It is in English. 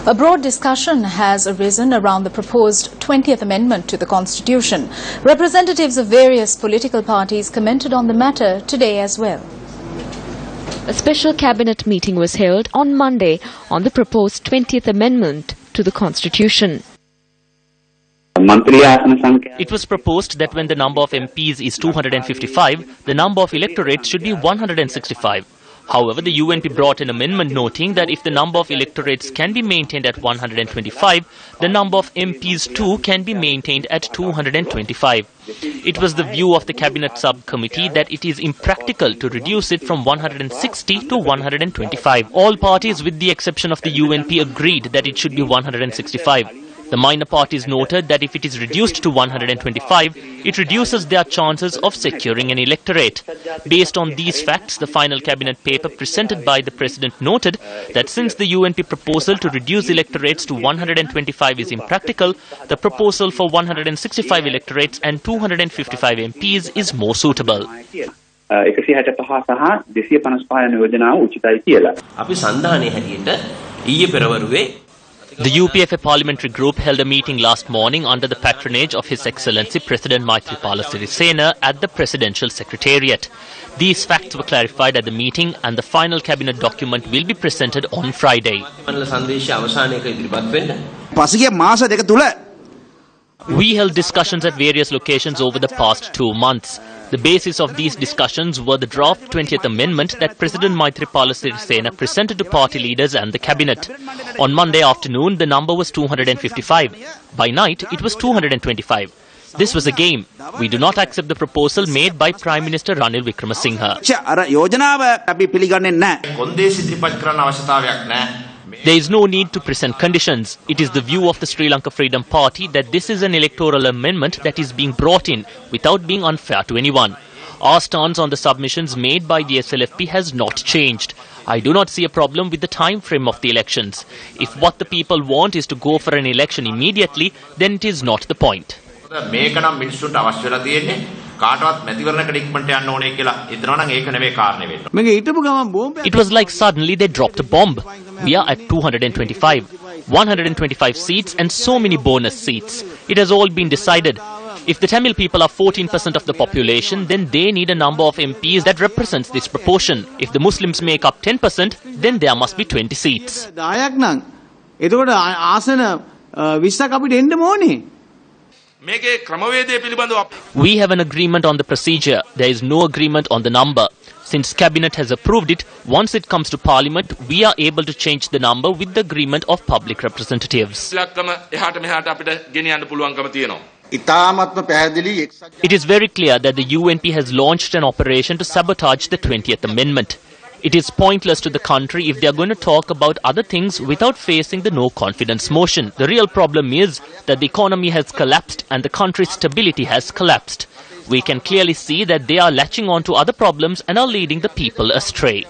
A broad discussion has arisen around the proposed 20th Amendment to the Constitution. Representatives of various political parties commented on the matter today as well. A special cabinet meeting was held on Monday on the proposed 20th Amendment to the Constitution. It was proposed that when the number of MPs is 255, the number of electorates should be 165. However, the UNP brought an amendment noting that if the number of electorates can be maintained at 125, the number of MPs too can be maintained at 225. It was the view of the Cabinet Subcommittee that it is impractical to reduce it from 160 to 125. All parties, with the exception of the UNP, agreed that it should be 165. The minor parties noted that if it is reduced to 125, it reduces their chances of securing an electorate. Based on these facts, the final cabinet paper presented by the President noted that since the UNP proposal to reduce electorates to 125 is impractical, the proposal for 165 electorates and 255 MPs is more suitable. The UPFA parliamentary group held a meeting last morning under the patronage of His Excellency President Maithripala Sirisena at the Presidential Secretariat. These facts were clarified at the meeting and the final cabinet document will be presented on Friday. We held discussions at various locations over the past 2 months. The basis of these discussions were the draft 20th Amendment that President Maithripala Sirisena presented to party leaders and the cabinet. On Monday afternoon, the number was 255. By night, it was 225. This was a game. We do not accept the proposal made by Prime Minister Ranil Wickremesinghe. There is no need to present conditions. It is the view of the Sri Lanka Freedom Party that this is an electoral amendment that is being brought in without being unfair to anyone. Our stance on the submissions made by the SLFP has not changed. I do not see a problem with the time frame of the elections. If what the people want is to go for an election immediately, then it is not the point. It was like suddenly they dropped a bomb. We are at 225. 125 seats and so many bonus seats. It has all been decided. If the Tamil people are 14% of the population, then they need a number of MPs that represents this proportion. If the Muslims make up 10%, then there must be 20 seats. We have an agreement on the procedure. There is no agreement on the number. Since Cabinet has approved it, once it comes to Parliament, we are able to change the number with the agreement of public representatives. It is very clear that the UNP has launched an operation to sabotage the 20th Amendment. It is pointless to the country if they are going to talk about other things without facing the no-confidence motion. The real problem is that the economy has collapsed and the country's stability has collapsed. We can clearly see that they are latching on to other problems and are leading the people astray.